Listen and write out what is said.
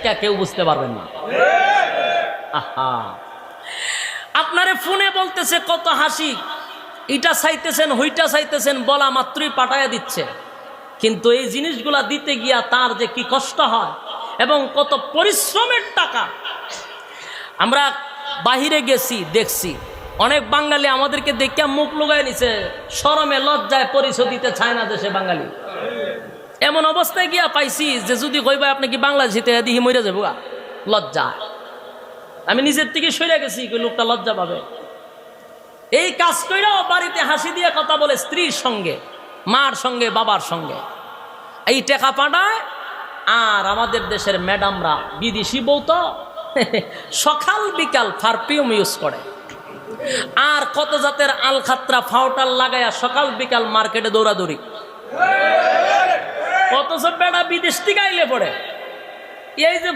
দেখা কেউ বুঝতে পারবেন না। আহা, আপনারে ফোনে বলতেছে কত হাসি, এটা চাইতেছেন হইটা চাইতেছেন, বলা মাত্রই পাঠাইয়া দিচ্ছে, কিন্তু এই জিনিসগুলা দিতে গিয়া তার যে কি কষ্ট হয় এবং কত পরিশ্রমের টাকা। আমরা বাহিরে গেছি, দেখছি অনেক বাঙালি আমাদেরকে দেখিয়া মুখ লুকাই নিছে, শরমে লজ্জায় পরিচয় দিতে চায় না দেশে বাঙালি। এমন অবস্থায় গিয়া পাইছি যে যদি কইবা আপনি কি বাংলাদেশিতে দিহি মরে যাবো লজ্জা। আমি নিজের থেকে সরে গেছি, লোকটা লজ্জা পাবে। এই কাজ কইরাও বাড়িতে হাসি দিয়ে কথা বলে স্ত্রীর সঙ্গে, মার সঙ্গে, বাবার সঙ্গে, এই টাকা পাঠায়। আর আমাদের দেশের ম্যাডামরা বিদেশি বউ তো সকাল বিকাল পারফিউম ইউজ করে, আর কত জাতের আলখাত্রা ফাউটাল লাগায়া সকাল বিকাল মার্কেটে দৌড়াদৌড়ি। কত সব বেড়া বিদেশ থেকে আইলে পড়ে এই যে